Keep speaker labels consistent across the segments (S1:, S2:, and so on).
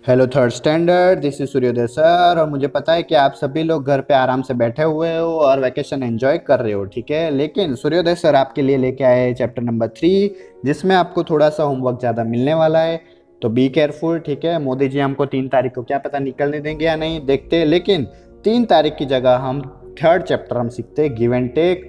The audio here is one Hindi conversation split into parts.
S1: Hello third standard, this is सूर्योदय सर। और मुझे पता है कि आप सभी लोग घर पे आराम से बैठे हुए हो और वैकेशन एंजॉय कर रहे हो, ठीक है। लेकिन सूर्योदय सर आपके लिए लेके आए हैं चैप्टर नंबर 3, जिसमें आपको थोड़ा सा होमवर्क ज़्यादा मिलने वाला है। तो बी केयरफुल, ठीक है। मोदी जी हमको 3 तारीख को क्या पता निकलने देंगे या नहीं, देखते हैं। लेकिन 3 तारीख की जगह हम थर्ड चैप्टर हम सीखते हैं, गिव एंड टेक।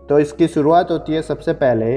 S1: तो इसकी शुरुआत होती है सबसे पहले,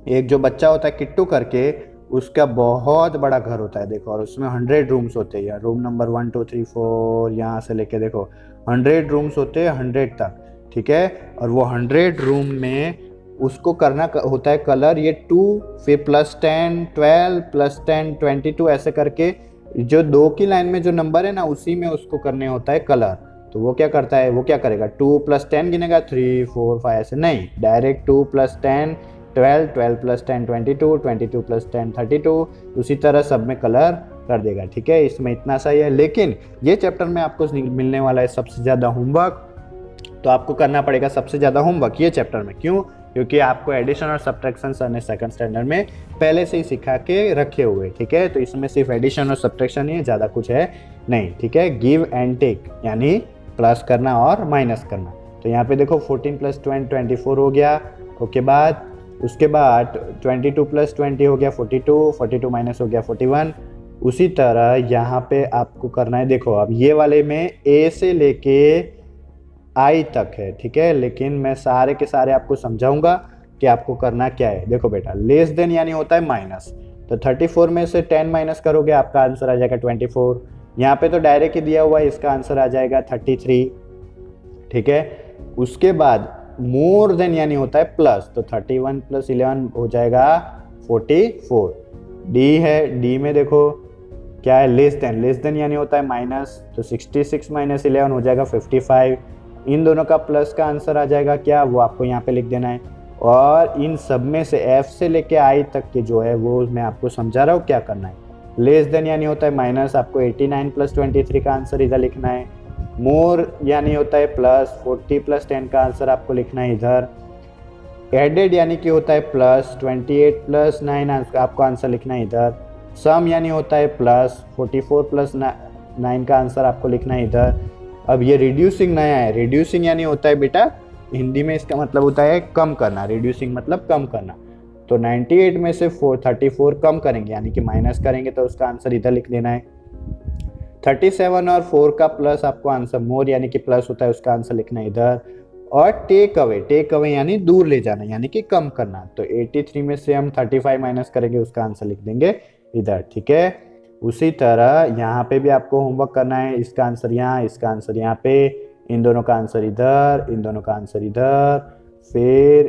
S1: एक जो बच्चा होता है किट्टू करके, उसका बहुत बड़ा घर होता है देखो, और उसमें 100 रूम्स होते हैं यार। रूम नंबर 1 2 3 4 यहाँ से लेके देखो 100 रूम्स होते हैं, 100 तक, ठीक है। और वो 100 रूम में उसको करना होता है कलर, ये 2, फिर +10 12 +10 22 ऐसे करके, जो 2 की लाइन में जो नंबर है ना उसी में उसको करने होता है कलर। तो वो क्या करता है, वो क्या करेगा, 2 + 10 गिनेगा, 3 4 5 ऐसे नहीं, डायरेक्ट 2 + 10 12 12 + 10 22 22 + 10 32, उसी तरह सब में कलर कर देगा, ठीक है। इसमें इतना सही है। लेकिन ये चैप्टर में आपको मिलने वाला है सबसे ज़्यादा होमवर्क। तो आपको करना पड़ेगा सबसे ज़्यादा होमवर्क ये चैप्टर में। क्यों? क्योंकि आपको एडिशन और सब्ट्रैक्शन सर ने सेकंड स्टैंडर्ड में पहले से ही सिखा के रखे हुए, ठीक है। तो इसमें सिर्फ एडिशन और सब्ट्रैक्शन ही है, ज़्यादा कुछ है नहीं, ठीक है। गिव एंड टेक यानी प्लस करना और माइनस करना। तो यहाँ पे देखो 14 + 20 24 हो गया। ओके, बाद उसके बाद 22 + 20 हो गया 42, 42 माइनस हो गया 41। उसी तरह यहाँ पे आपको करना है, देखो अब ये वाले में ए से लेके आई तक है, ठीक है। लेकिन मैं सारे के सारे आपको समझाऊंगा कि आपको करना क्या है। देखो बेटा, लेस देन यानी होता है माइनस, तो 34 में से 10 माइनस करोगे आपका आंसर आ जाएगा 24। यहाँ पे तो डायरेक्ट ही दिया हुआ है, इसका आंसर आ जाएगा 33, ठीक है। उसके बाद मोर देन यानी होता है प्लस, तो 31 + 11 हो जाएगा 44। डी है, डी में देखो क्या है, लेस देन, लेस देन यानी होता है माइनस, तो 66 - 11 हो जाएगा 55। इन दोनों का प्लस का आंसर आ जाएगा क्या, वो आपको यहाँ पे लिख देना है। और इन सब में से एफ से लेके आई तक के जो है वो मैं आपको समझा रहा हूँ क्या करना है। लेस देन यानी होता है माइनस, आपको 89 + 23 का आंसर इधर लिखना है। मोर यानी होता है प्लस, 40 + 10 का आंसर आपको लिखना है इधर। एडेड यानी कि होता है प्लस, 28 + 9 आपको आंसर लिखना है इधर। सम यानी होता है प्लस, 44 + 9 का आंसर आपको लिखना है इधर। अब ये रिड्यूसिंग नया है, रिड्यूसिंग यानी होता है बेटा हिंदी में इसका मतलब होता है कम करना, रिड्यूसिंग मतलब कम करना। तो 98 में से 34 कम करेंगे यानी कि माइनस करेंगे, तो उसका आंसर इधर लिख देना है। 37 और 4 का प्लस आपको आंसर मोर यानी कि प्लस होता है, उसका आंसर लिखना है इधर। और टेक अवे यानी दूर ले जाना यानी कि कम करना, तो 83 में से हम 35 माइनस करेंगे, उसका आंसर लिख देंगे इधर, ठीक है। उसी तरह यहाँ पे भी आपको होमवर्क करना है, इसका आंसर यहाँ, इसका आंसर यहाँ पे, इन दोनों का आंसर इधर, इन दोनों का आंसर इधर, फिर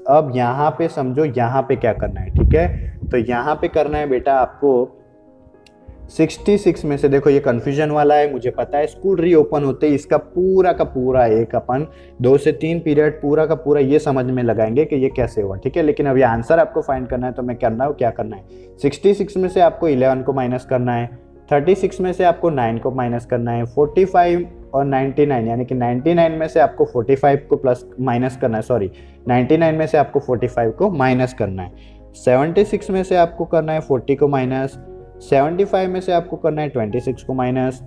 S1: अब यहाँ पे समझो यहाँ पे क्या करना है, ठीक है। तो यहाँ पे करना है बेटा आपको 66 में से, देखो ये कंफ्यूजन वाला है मुझे पता है, स्कूल रीओपन होते ही इसका पूरा का पूरा एक अपन 2 से 3 पीरियड पूरा का पूरा ये समझ में लगाएंगे कि ये कैसे हुआ, ठीक है। लेकिन अब ये आंसर आपको फाइंड करना है, तो मैं करना हूँ क्या करना है। 66 में से आपको 11 को माइनस करना है, 36 में से आपको 9 को माइनस करना है, 45 और 99 यानी कि 99 में से आपको 45 को प्लस माइनस करना है, सॉरी 99 में से आपको 45 को माइनस करना है। 76 में से आपको करना है 40 को माइनस, 75 में से आपको करना है 26 को माइनस,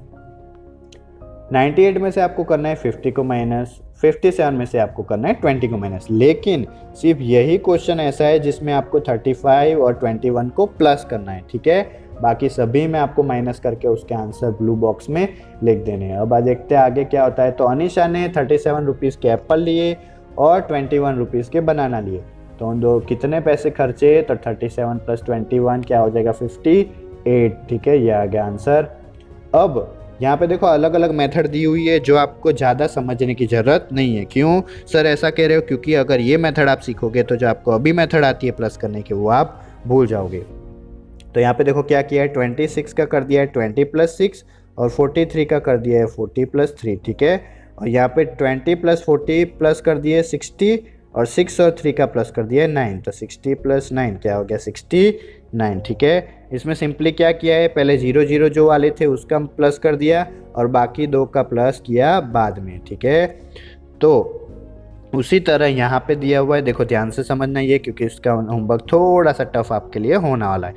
S1: 98 में से आपको करना है 50 को माइनस, 57 में से आपको करना है 20 को माइनस। लेकिन सिर्फ यही क्वेश्चन ऐसा है जिसमें आपको 35 और 21 को प्लस करना है, ठीक है। बाकी सभी में आपको माइनस करके उसके आंसर ब्लू बॉक्स में लिख देने हैं। अब देखते हैं आगे क्या होता है। तो अनिशा ने 37 रुपीज़ के एप्पल लिए और 21 रुपीज़ के बनाना लिए, तो उन दो कितने पैसे खर्चे, तो 37 + 21 क्या हो जाएगा 58, ठीक है। ये आ गया आंसर। अब यहाँ पे देखो अलग अलग मेथड दी हुई है जो आपको ज़्यादा समझने की ज़रूरत नहीं है। क्यों सर ऐसा कह रहे हो? क्योंकि अगर ये मेथड आप सीखोगे तो जो आपको अभी मेथड आती है प्लस करने की वो आप भूल जाओगे। तो यहाँ पे देखो क्या किया है, 26 का कर दिया है 20 + 6 और 43 का कर दिया है 40 + 3, ठीक है। और यहाँ पे 20 + 40 प्लस कर दिए 60 और 6 और 3 का प्लस कर दिया है 9, तो 60 + 9 क्या हो गया 69, ठीक है। इसमें सिंपली क्या किया है, पहले 0 0 जो वाले थे उसका प्लस कर दिया और बाकी 2 का प्लस किया बाद में, ठीक है। तो उसी तरह यहाँ पे दिया हुआ है, देखो ध्यान से समझना ये, क्योंकि इसका होमवर्क थोड़ा सा टफ आपके लिए होने वाला है।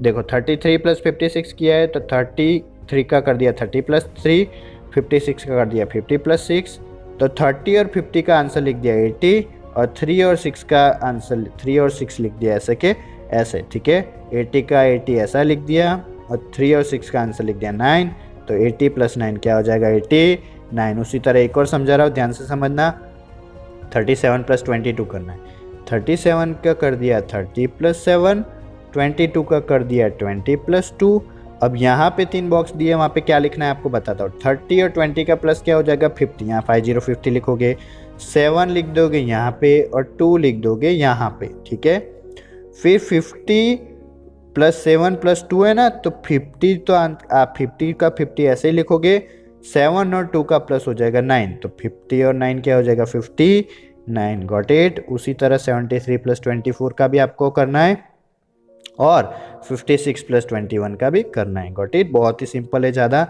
S1: देखो 33 + 56 किया है, तो 33 का कर दिया 30 + 3, 56 का कर दिया 50 + 6, तो 30 और 50 का आंसर लिख दिया 80, और 3 और 6 का आंसर 3 और 6 लिख दिया ऐसे के ऐसे, ठीक है। 80 का 80 ऐसा लिख दिया, और 3 और 6 का आंसर लिख दिया 9, तो 80 + 9 क्या हो जाएगा 89। उसी तरह एक और समझा रहा हूँ, ध्यान से समझना। 37 + 22 करना है, 37 का कर दिया 30 + 7, 22 का कर दिया 20 + 2। अब यहाँ पे 3 बॉक्स दिए, वहाँ पे क्या लिखना है आपको बताता हूँ। 30 और 20 का प्लस क्या हो जाएगा 50, यहाँ 50 लिखोगे, 7 लिख दोगे यहाँ पे, और 2 लिख दोगे यहाँ पे, ठीक है। फिर 50 + 7 + 2 है ना, तो 50, तो आप 50 का 50 ऐसे ही लिखोगे, 7 और 2 का प्लस हो जाएगा 9, तो 50 और 9 क्या हो जाएगा 59। Got it. उसी तरह 73 + 24 का भी आपको करना है, और 56 + 21 का भी करना है। Got it. बहुत ही सिंपल है ज़्यादा।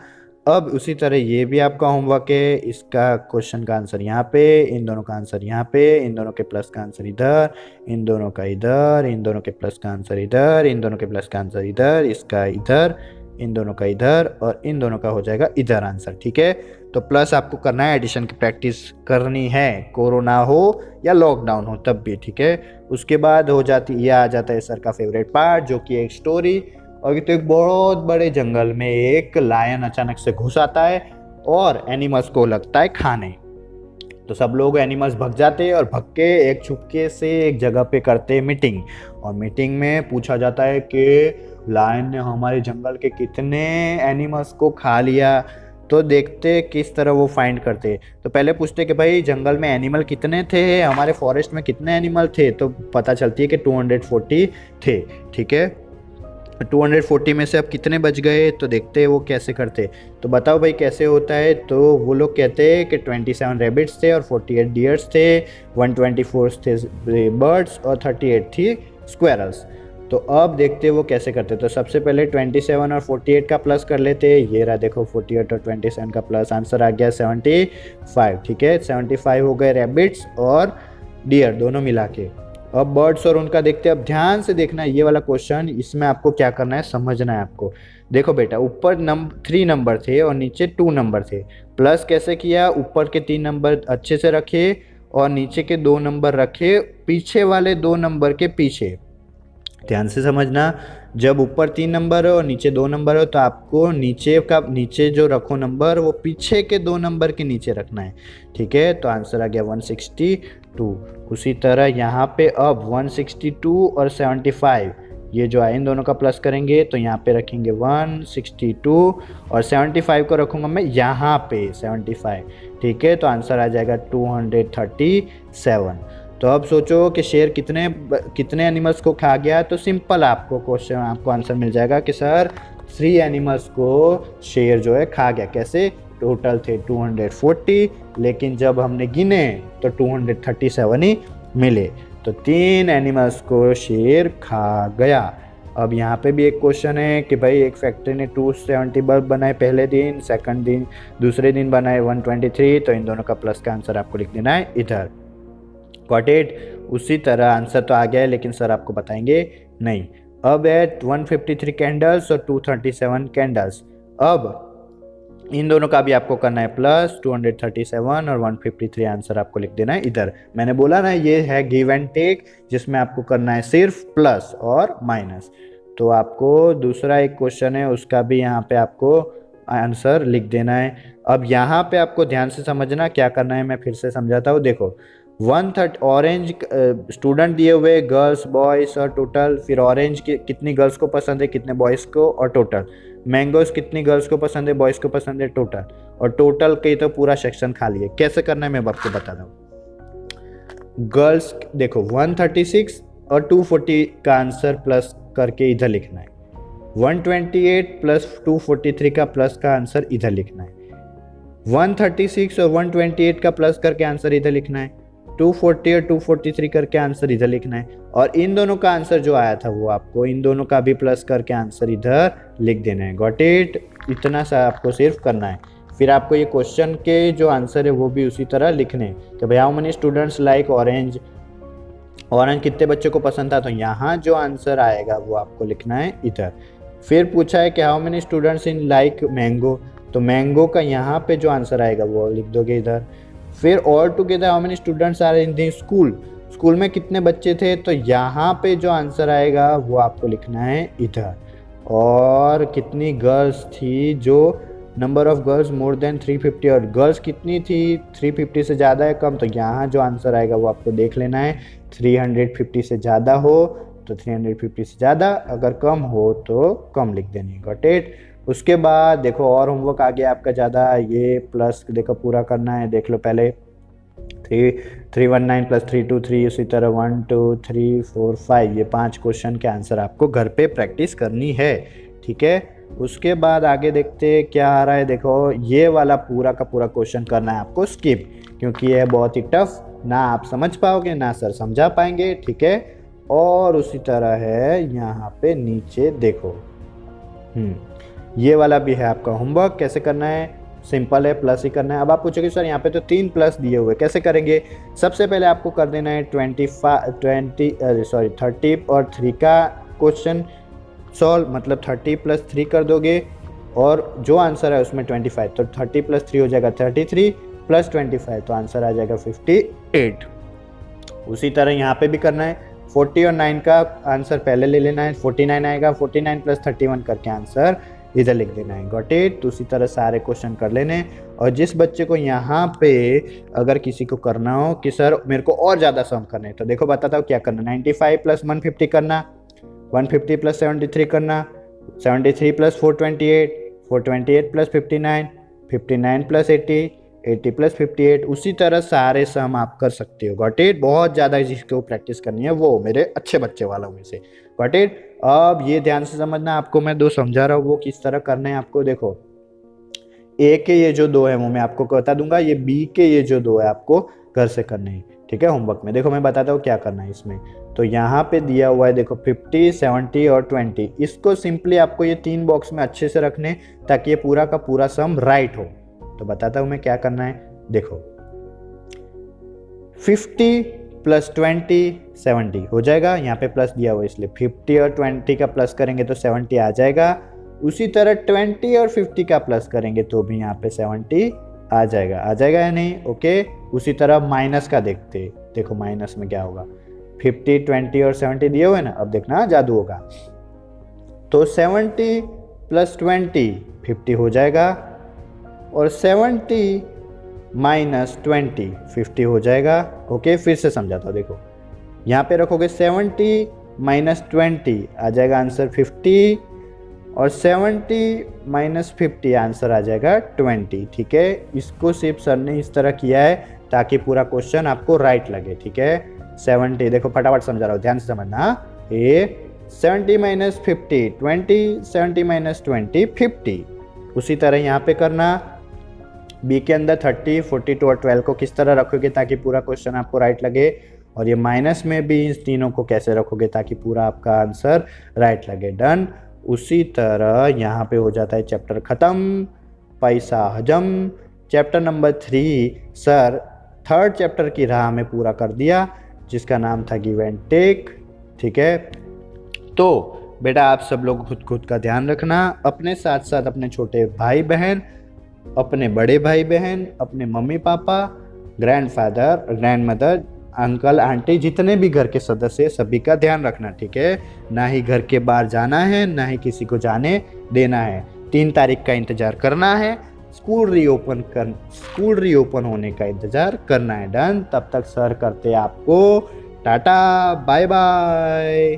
S1: अब उसी तरह ये भी आपका होमवर्क है, इसका क्वेश्चन का आंसर यहाँ पे, इन दोनों का आंसर यहाँ पे, इन दोनों के प्लस का आंसर इधर, इन दोनों का इधर, इन दोनों के प्लस का आंसर इधर, इन दोनों के प्लस का आंसर इधर, इसका इधर, इन दोनों का इधर, और इन दोनों का हो जाएगा इधर आंसर, ठीक है। तो प्लस आपको करना है, एडिशन की प्रैक्टिस करनी है, कोरोना हो या लॉकडाउन हो तब भी, ठीक है। उसके बाद हो जाती, ये आ जाता है सर का फेवरेट पार्ट, जो कि एक स्टोरी। और तो एक बहुत बड़े जंगल में एक लायन अचानक से घुस आता है और एनिमल्स को लगता है खाने। तो सब लोग एनिमल्स भग जाते हैं, और भग के एक चुपके से एक जगह पे करते हैं मीटिंग, और मीटिंग में पूछा जाता है कि लायन ने हमारे जंगल के कितने एनिमल्स को खा लिया। तो देखते किस तरह वो फाइंड करते। तो पहले पूछते कि भाई जंगल में एनिमल कितने थे, हमारे फॉरेस्ट में कितने एनिमल थे, तो पता चलती है कि 240 थे, ठीक है। 240 में से अब कितने बच गए, तो देखते हैं वो कैसे करते। तो बताओ भाई कैसे होता है। तो वो लोग कहते हैं कि 27 रैबिट्स थे, और 48 डियर्स थे, 124 थे बर्ड्स, और 38 थी स्क्वेरल्स। तो अब देखते वो कैसे करते। तो सबसे पहले 27 और 48 का प्लस कर लेते। ये रहा देखो 48 और 27 का प्लस, आंसर आ गया 75, ठीक है। 75 हो गए रैबिट्स और डियर दोनों मिला के। अब बर्ड्स और उनका देखते हैं। अब ध्यान से देखना है ये वाला क्वेश्चन, इसमें आपको क्या करना है समझना है आपको। देखो बेटा ऊपर 3 नंबर थे और नीचे 2 नंबर थे। प्लस कैसे किया, ऊपर के 3 नंबर अच्छे से रखे और नीचे के 2 नंबर रखे पीछे वाले 2 नंबर के पीछे। ध्यान से समझना, जब ऊपर 3 नंबर हो और नीचे 2 नंबर हो तो आपको नीचे जो रखो नंबर वो पीछे के 2 नंबर के नीचे रखना है, ठीक है। तो आंसर आ गया 162। उसी तरह यहाँ पे अब 162 और 75 ये जो है इन दोनों का प्लस करेंगे तो यहाँ पे रखेंगे 162 और 75 को रखूँगा मैं यहाँ पे 75, ठीक है। तो आंसर आ जाएगा 237। तो अब सोचो कि शेर कितने एनिमल्स को खा गया। तो सिंपल आपको क्वेश्चन आपको आंसर मिल जाएगा कि सर 3 एनिमल्स को शेर जो है खा गया। कैसे, टोटल थे 240 लेकिन जब हमने गिने तो 237 ही मिले। तो 3 एनिमल्स को शेर खा गया। अब यहाँ पे भी एक क्वेश्चन है कि भाई एक फैक्ट्री ने 270 बल्ब बनाए पहले दिन, सेकंड दिन दूसरे दिन बनाए 123। तो इन दोनों का प्लस का आंसर आपको लिख देना है इधर। Got it. उसी तरह आंसर तो आ गया है लेकिन सर आपको बताएंगे नहीं। अब है 153 कैंडल्स और 237 कैंडल्स। अब इन दोनों का भी आपको करना है प्लस, 237 और 153 आंसर आपको लिख देना है इधर। मैंने बोला ना ये है गिव एंड टेक, जिसमें आपको करना है सिर्फ प्लस और माइनस। तो आपको दूसरा एक क्वेश्चन है उसका भी यहाँ पे आपको आंसर लिख देना है। अब यहाँ पे आपको ध्यान से समझना क्या करना है, मैं फिर से समझाता हूँ। देखो 130 ऑरेंज स्टूडेंट दिए हुए, गर्ल्स बॉयज़ और टोटल। फिर ऑरेंज कितनी गर्ल्स को पसंद है कितने बॉयज़ को, और टोटल। मैंगोज कितनी गर्ल्स को पसंद है बॉयज़ को पसंद है, टोटल। और टोटल के तो पूरा सेक्शन खाली है। कैसे करना है मैं आपको बताता हूँ। गर्ल्स देखो 136 और 240 का आंसर प्लस करके इधर लिखना है। 128 प्लस 243 का प्लस का आंसर इधर लिखना है। 136 और 128 का प्लस करके आंसर इधर लिखना है। 240 और 243 करके आंसर इधर लिखना है। और इन दोनों का आंसर जो आया था वो आपको इन दोनों का भी प्लस करके आंसर इधर लिख देना है। Got it. इतना सा आपको सिर्फ करना है। फिर आपको ये क्वेश्चन के जो आंसर है वो भी उसी तरह लिखने कि भाई how many students like orange, orange कितने बच्चों को पसंद था, तो यहाँ जो आंसर आएगा वो आपको लिखना है इधर। फिर पूछा है कि how many students in like mango, तो मैंगो का यहाँ पे जो आंसर आएगा वो लिख दोगे इधर। फिर all together how many students are in the school, school में कितने बच्चे थे, तो यहाँ पे जो आंसर आएगा वो आपको लिखना है इधर। और कितनी गर्ल्स थी, जो number of girls more than 350, और गर्ल्स कितनी थी 350 से ज़्यादा है कम, तो यहाँ जो आंसर आएगा वो आपको देख लेना है। 350 से ज़्यादा हो तो 350 से ज़्यादा, अगर कम हो तो कम लिख देनी। Got it. उसके बाद देखो और होमवर्क आ गया आपका ज़्यादा, ये प्लस देखो पूरा करना है, देख लो पहले 319 + 323, उसी तरह 1 2 3 4 5, ये 5 क्वेश्चन के आंसर आपको घर पे प्रैक्टिस करनी है, ठीक है। उसके बाद आगे देखते क्या आ रहा है, देखो ये वाला पूरा का पूरा क्वेश्चन करना है आपको स्किप, क्योंकि ये बहुत ही टफ, ना आप समझ पाओगे ना सर समझा पाएंगे, ठीक है। और उसी तरह है यहाँ पे नीचे देखो, ये वाला भी है आपका होमवर्क। कैसे करना है, सिंपल है, प्लस ही करना है। अब आप पूछोगे सर यहाँ पे तो 3 प्लस दिए हुए कैसे करेंगे, सबसे पहले आपको कर देना है 30 और 3 का क्वेश्चन सॉल्व, मतलब 30 + 3 कर दोगे और जो आंसर है उसमें 25, तो 30 + 3 हो जाएगा 33 + 25, तो आंसर आ जाएगा 58। उसी तरह यहाँ पे भी करना है, 40 और 9 का आंसर पहले ले लेना है, 49 आएगा, 49 + 31 करके आंसर इधर लिख देना है। Got it. तो उसी तरह सारे क्वेश्चन कर लेने। और जिस बच्चे को यहाँ पे अगर किसी को करना हो कि सर मेरे को और ज़्यादा सम करना है, तो देखो बताता हूँ क्या करना, 95 + 150 करना, 150 + 73 करना, 73 + 428, 428 + 59, 59 + 80, 80 + 58, उसी तरह सारे सम आप कर सकते हो। Got it. बहुत ज़्यादा जिसको प्रैक्टिस करनी है वो मेरे अच्छे बच्चे वालों में से। Got it. अब ये ध्यान से समझना, आपको मैं 2 समझा रहा हूँ वो किस तरह करने हैं आपको। देखो ए के ये जो 2 है वो मैं आपको बता दूंगा, ये बी के ये जो 2 है आपको घर से करने हैं, ठीक है, होमवर्क में। देखो मैं बताता हूँ क्या करना है इसमें। तो यहाँ पे दिया हुआ है देखो 50, 70 और 20, इसको सिंपली आपको ये 3 बॉक्स में अच्छे से रखने ताकि ये पूरा का पूरा सम राइट हो। तो बताता हूँ मैं क्या करना है। देखो 50 + 20 70 हो जाएगा, यहाँ पे प्लस दिया हुआ इसलिए 50 और 20 का प्लस करेंगे तो 70 आ जाएगा। उसी तरह 20 और 50 का प्लस करेंगे तो भी यहाँ पे 70 आ जाएगा या नहीं। ओके। उसी तरह माइनस का देखते, देखो माइनस में क्या होगा, 50, 20 और 70 दिए हुए ना, अब देखना जादू होगा। तो 70 + 20 50 हो जाएगा, और 70 - 20 50 हो जाएगा। ओके, फिर से समझाता हूँ। देखो यहाँ पे रखोगे 70 - 20 आ जाएगा आंसर 50, और 70 - 50 आंसर आ जाएगा 20, ठीक है। इसको सिर्फ सर ने इस तरह किया है ताकि पूरा क्वेश्चन आपको राइट लगे, ठीक है। 70 देखो फटाफट समझा रहा हूँ, ध्यान से समझना। ये 70 - 50 20, 70 - 20 50। उसी तरह यहाँ पे करना, बी के अंदर 30, 42 और 12 को किस तरह रखोगे ताकि पूरा क्वेश्चन आपको राइट लगे, और ये माइनस में भी इन तीनों को कैसे रखोगे ताकि पूरा आपका आंसर राइट लगे। डन। उसी तरह यहाँ पे हो जाता है चैप्टर ख़त्म, पैसा हजम। Chapter number 3 sir 3rd chapter की राह में पूरा कर दिया, जिसका नाम था गिव एंड टेक, ठीक है। तो बेटा आप सब लोग खुद का ध्यान रखना, अपने साथ साथ अपने छोटे भाई बहन, अपने बड़े भाई बहन, अपने mummy papa, grandfather, grandmother, uncle aunty, जितने भी घर के सदस्य, सभी का ध्यान रखना, ठीक है। ना ही घर के बाहर जाना है, ना ही किसी को जाने देना है। 3 तारीख का इंतज़ार करना है, स्कूल रीओपन होने का इंतज़ार करना है। डन। तब तक सर करते आपको टाटा बाय बाय।